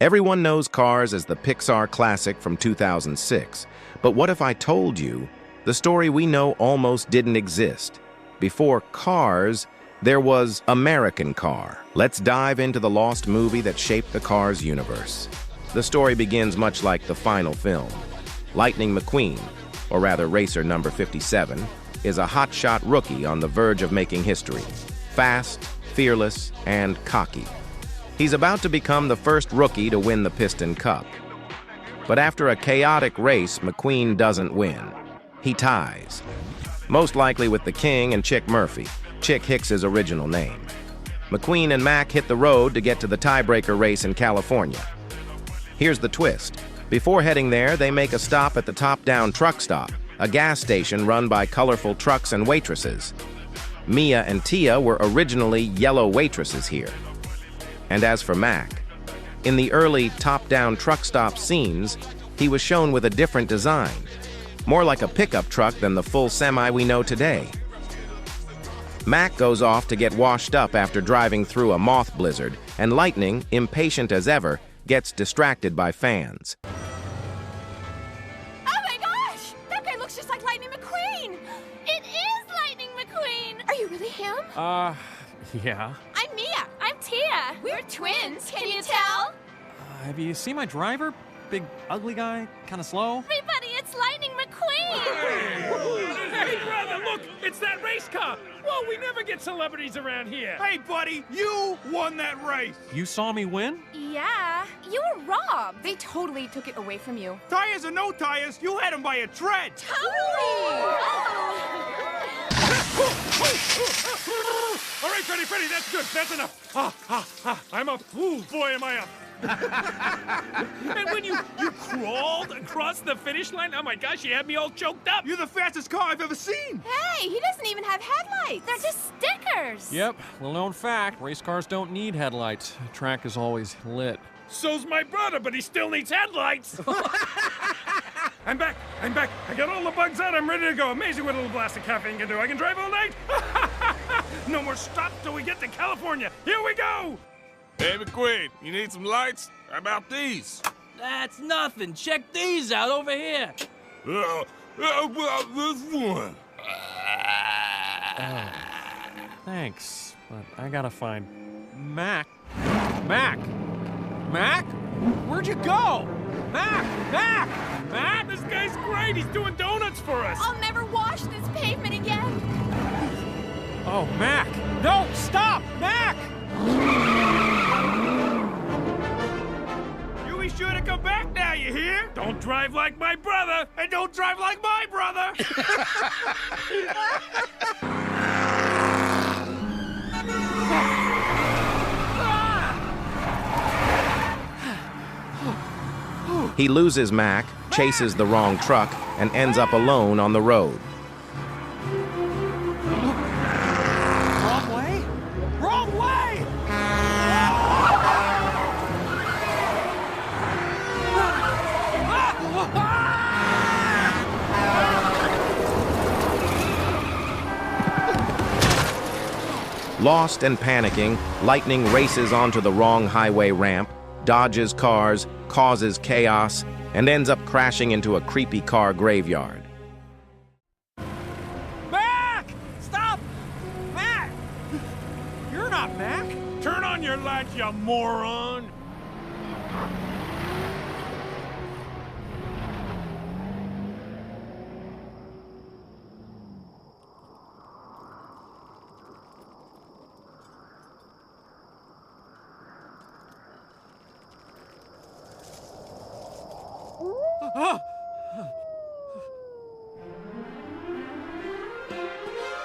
Everyone knows Cars as the Pixar classic from 2006, but what if I told you the story we know almost didn't exist? Before Cars, there was American Car. Let's dive into the lost movie that shaped the Cars universe. The story begins much like the final film. Lightning McQueen, or rather racer number 57, is a hotshot rookie on the verge of making history. Fast, fearless, and cocky. He's about to become the first rookie to win the Piston Cup. But after a chaotic race, McQueen doesn't win. He ties. Most likely with the King and Chick Murphy, Chick Hicks's original name. McQueen and Mac hit the road to get to the tiebreaker race in California. Here's the twist. Before heading there, they make a stop at the Down Truckstop, a gas station run by colorful trucks and waitresses. Mia and Tia were originally yellow waitresses here. And as for Mac, in the early Down Truckstop scenes, he was shown with a different design, more like a pickup truck than the full semi we know today. Mac goes off to get washed up after driving through a moth blizzard, and Lightning, impatient as ever, gets distracted by fans. Oh my gosh! That guy looks just like Lightning McQueen! It is Lightning McQueen! Are you really him? Yeah. I'm Mia. I'm Tia. We're twins. Can you tell? Have you seen my driver? Big, ugly guy, kind of slow. Everybody, it's Lightning McQueen! Hey, brother, look! It's that race car! Whoa, we never get celebrities around here! Hey, buddy, you won that race! You saw me win? Yeah, you were robbed. They totally took it away from you. Tires or no tires, you had him by a tread! All right, Freddy, that's good. That's enough. I'm up. Ooh, boy, am I up. And when you crawled across the finish line, oh my gosh, you had me all choked up. You're the fastest car I've ever seen. Hey, he doesn't even have headlights. They're just stickers. Yep, little-known fact, race cars don't need headlights. The track is always lit. So's my brother, but he still needs headlights. I'm back. I got all the bugs out. I'm ready to go. Amazing what a little blast of caffeine can do. I can drive all night. No more stop till we get to California. Here we go. Hey, McQueen, you need some lights? How about these? That's nothing. Check these out over here. How about this one? Thanks, but I gotta find Mac. Mac? Where'd you go? Mac! This guy's great. He's doing donuts for us. I'll never wash this pavement again. Oh, Mac! No, stop! Mac! You be sure to come back now, you hear? Don't drive like my brother, and don't drive like my brother. He loses Mac, chases the wrong truck, and ends up alone on the road. Wrong way? Wrong way! Lost and panicking, Lightning races onto the wrong highway ramp, dodges cars, causes chaos, and ends up crashing into a creepy car graveyard. Mac! Stop! Mac! You're not Mac. Turn on your lights, you moron.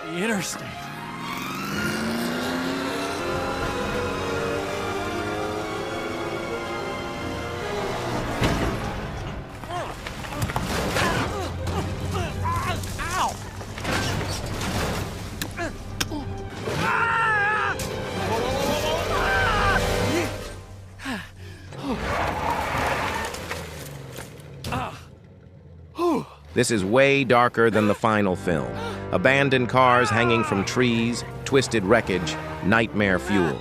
The interstate. Ow! This is way darker than the final film. Abandoned cars hanging from trees, twisted wreckage, nightmare fuel.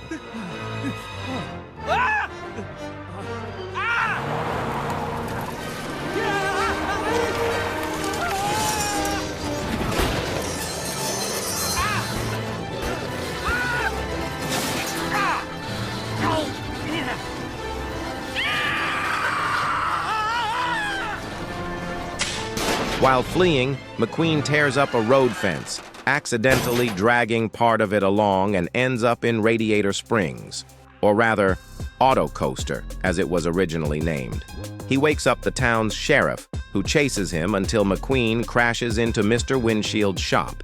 While fleeing, McQueen tears up a road fence, accidentally dragging part of it along and ends up in Radiator Springs, or rather, Auto Coaster, as it was originally named. He wakes up the town's sheriff, who chases him until McQueen crashes into Mr. Windshield's shop.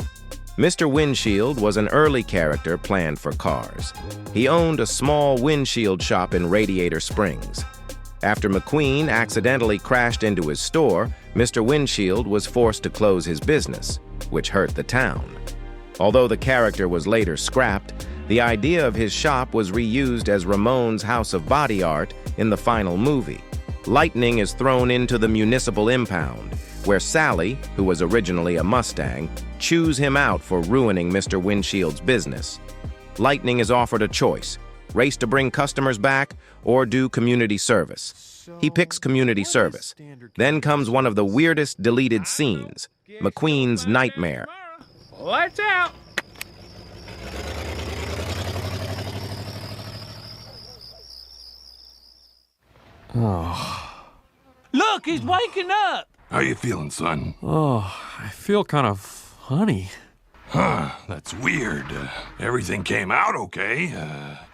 Mr. Windshield was an early character planned for Cars. He owned a small windshield shop in Radiator Springs. After McQueen accidentally crashed into his store, Mr. Windshield was forced to close his business, which hurt the town. Although the character was later scrapped, the idea of his shop was reused as Ramon's House of Body Art in the final movie. Lightning is thrown into the municipal impound, where Sally, who was originally a Mustang, chews him out for ruining Mr. Windshield's business. Lightning is offered a choice: race to bring customers back or do community service. He picks community service. Then comes one of the weirdest deleted scenes, McQueen's nightmare. Lights out. Look, he's waking up. How you feeling, son? Oh, I feel kind of funny. Huh, that's weird. Everything came out okay.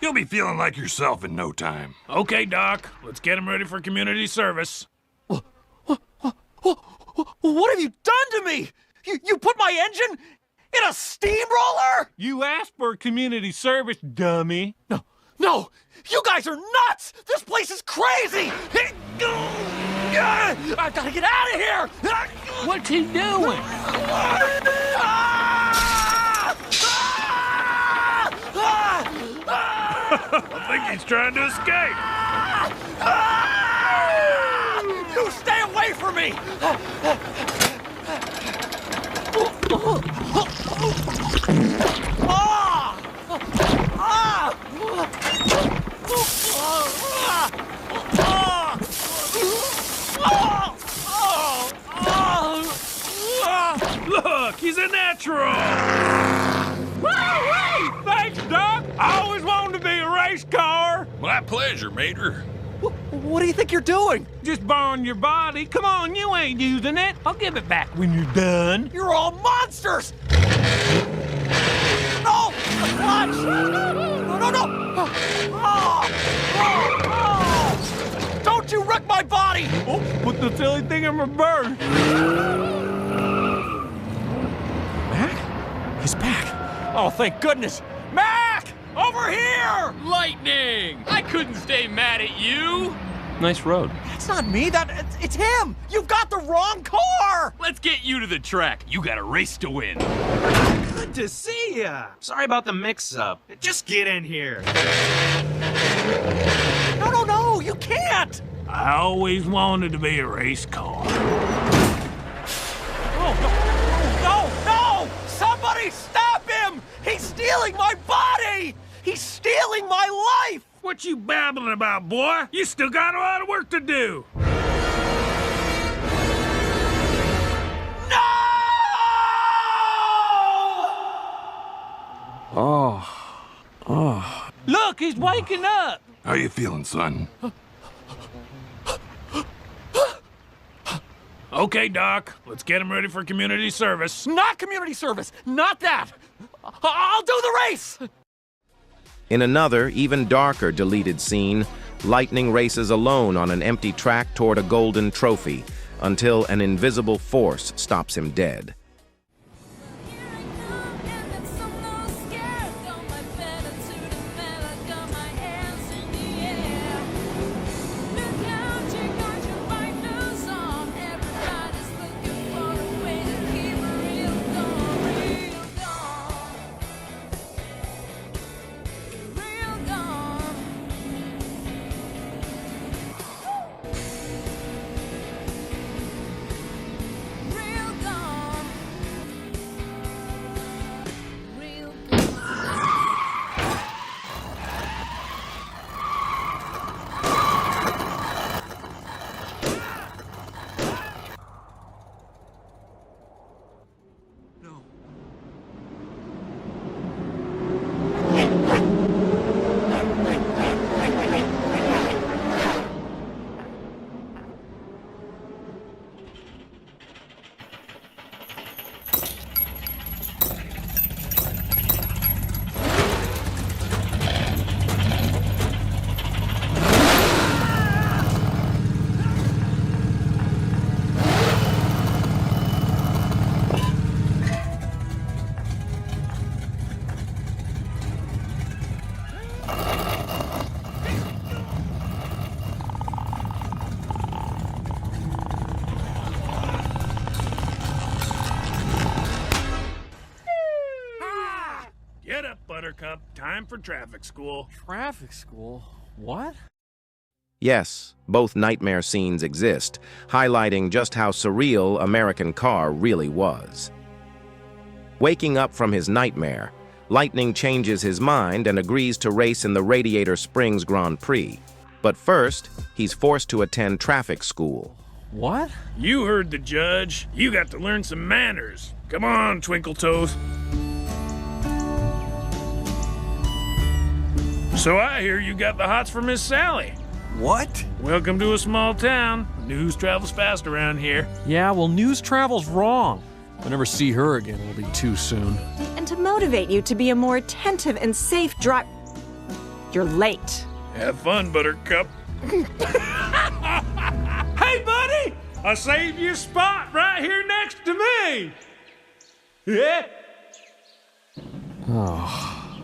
You'll be feeling like yourself in no time. Okay, Doc. Let's get him ready for community service. What have you done to me? You put my engine in a steamroller? You asked for community service, dummy. No, you guys are nuts! This place is crazy! I've got to get out of here! What's he doing? I think he's trying to escape. You stay away from me! Look, he's a natural. Woo-wee! Thanks, Doc. I always wanted to be a race car. My pleasure, Mater. What do you think you're doing? Just borrowing your body. Come on, you ain't using it. I'll give it back when you're done. You're all monsters! No! Clutch! No! Don't you wreck my body! Oh, put the silly thing in reverse. Mac? He's back. Oh, thank goodness! Mac! Over here! Lightning! I couldn't stay mad at you. Nice road. That's not me, it's him! You've got the wrong car! Let's get you to the track. You got a race to win. Good to see ya! Sorry about the mix-up. Just get in here. No, you can't! I always wanted to be a race car. No! Somebody stop him! He's stealing my body! He's stealing my life! What you babbling about, boy? You still got a lot of work to do. No! Look, he's waking up. How you feeling, son? Okay, Doc. Let's get him ready for community service. Not community service! Not that! I'll do the race! In another, even darker deleted scene, Lightning races alone on an empty track toward a golden trophy until an invisible force stops him dead. time for traffic school. Traffic school? What? Yes, both nightmare scenes exist, highlighting just how surreal American Car really was. Waking up from his nightmare, Lightning changes his mind and agrees to race in the Radiator Springs Grand Prix. But first, he's forced to attend traffic school. What? You heard the judge. You got to learn some manners. Come on, Twinkle Toes. So I hear you got the hots for Miss Sally. What? Welcome to a small town. News travels fast around here. Yeah, well, news travel's wrong. If I never see her again, it'll be too soon. And to motivate you to be a more attentive and safe driver. You're late. Have fun, Buttercup. Hey, buddy! I saved you a spot right here next to me. Yeah. Oh.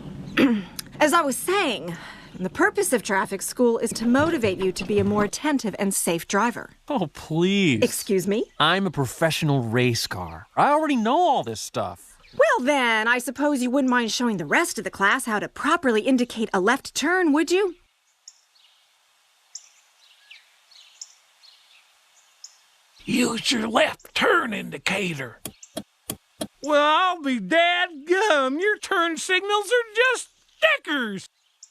As I was saying, the purpose of traffic school is to motivate you to be a more attentive and safe driver. Oh, please. Excuse me? I'm a professional race car. I already know all this stuff. Well then, I suppose you wouldn't mind showing the rest of the class how to properly indicate a left turn, would you? Use your left turn indicator. Well, I'll be dadgum. Your turn signals are just stickers.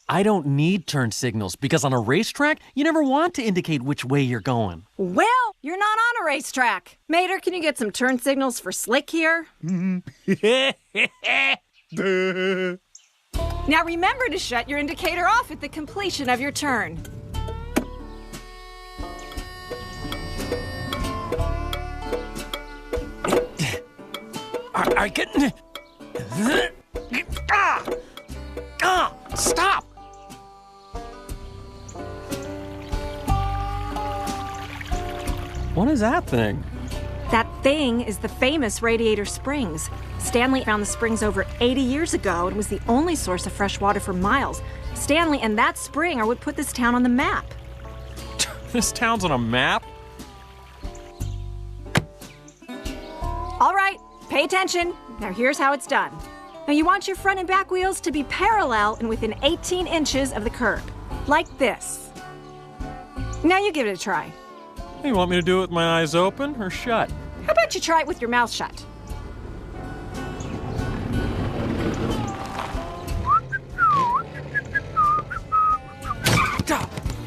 I don't need turn signals because on a racetrack, you never want to indicate which way you're going. Well, you're not on a racetrack. Mater, can you get some turn signals for Slick here? Now remember to shut your indicator off at the completion of your turn. I can... Stop! What is that thing? That thing is the famous Radiator Springs. Stanley found the springs over 80 years ago and was the only source of fresh water for miles. Stanley and that spring are what put this town on the map. This town's on a map? All right, pay attention. Now here's how it's done. Now you want your front and back wheels to be parallel and within 18 inches of the curb. Like this. Now you give it a try. You want me to do it with my eyes open or shut? How about you try it with your mouth shut?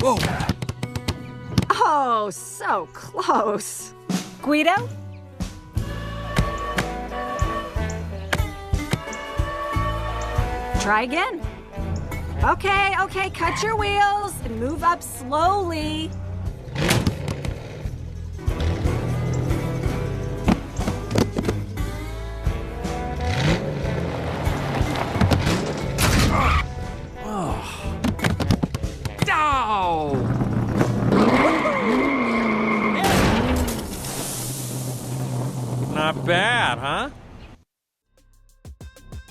Whoa! Oh, so close. Guido? Try again. Okay, cut your wheels and move up slowly. Not bad, huh?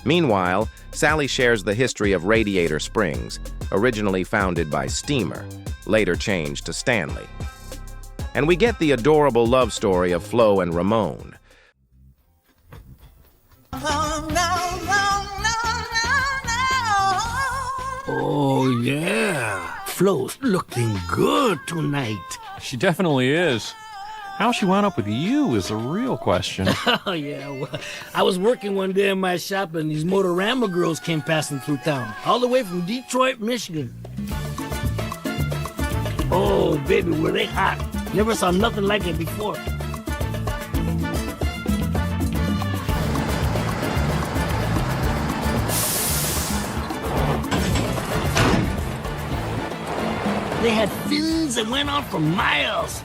Meanwhile, Sally shares the history of Radiator Springs, originally founded by Steamer, later changed to Stanley. And we get the adorable love story of Flo and Ramon. Oh, yeah. Flo's looking good tonight. She definitely is. How she wound up with you is the real question. Oh, yeah. Well, I was working one day in my shop and these Motorama girls came passing through town, all the way from Detroit, Michigan. Oh, baby, were they hot. Never saw nothing like it before. They had fins that went on for miles.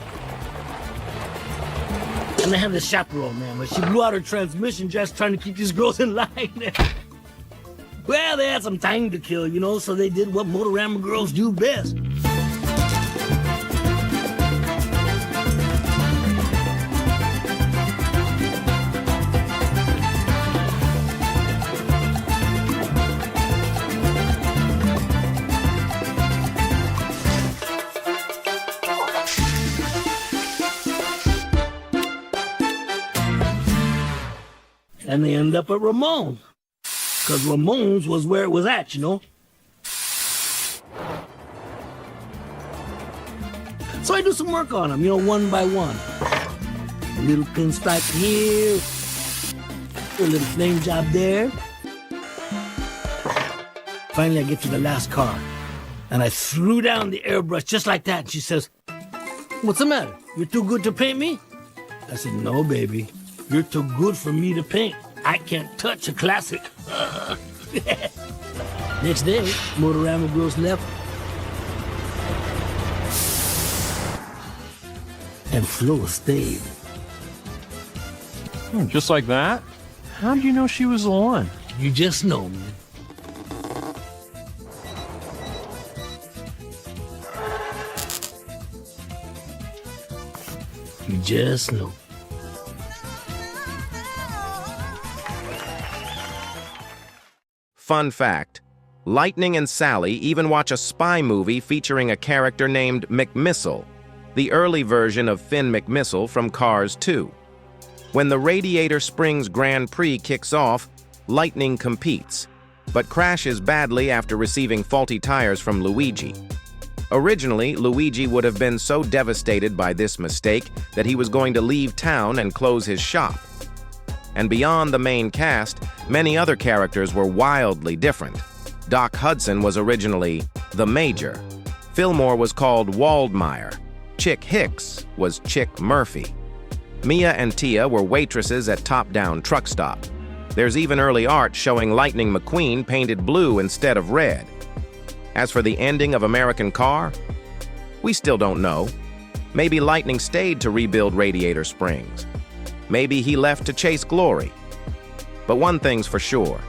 And they had the chaperone, man, but she blew out her transmission just trying to keep these girls in line. Well, they had some time to kill, you know, so they did what Motorama girls do best. And they end up at Ramon. Because Ramon's was where it was at, you know? So I do some work on them, you know, one by one. A little pinstripe here, a little flame job there. Finally, I get to the last car, and I threw down the airbrush just like that. And she says, "What's the matter? You're too good to paint me?" I said, "No, baby. You're too good for me to paint. I can't touch a classic." Next day, Motorama Girls left, and Flo stayed. Just like that? How'd you know she was the one? You just know, man. You just know. Fun fact, Lightning and Sally even watch a spy movie featuring a character named McMissile, the early version of Finn McMissile from Cars 2. When the Radiator Springs Grand Prix kicks off, Lightning competes, but crashes badly after receiving faulty tires from Luigi. Originally, Luigi would have been so devastated by this mistake that he was going to leave town and close his shop. And beyond the main cast, many other characters were wildly different. Doc Hudson was originally the Major. Fillmore was called Waldmeyer. Chick Hicks was Chick Murphy. Mia and Tia were waitresses at Down Truckstop. There's even early art showing Lightning McQueen painted blue instead of red. As for the ending of American Car, we still don't know. Maybe Lightning stayed to rebuild Radiator Springs. Maybe he left to chase glory. But one thing's for sure.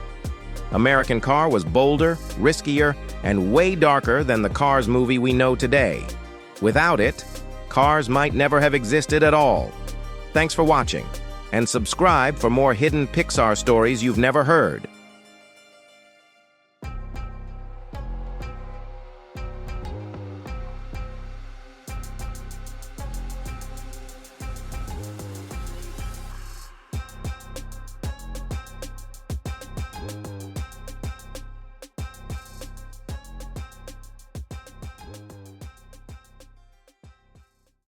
American Car was bolder, riskier, and way darker than the Cars movie we know today. Without it, Cars might never have existed at all. Thanks for watching, and subscribe for more hidden Pixar stories you've never heard.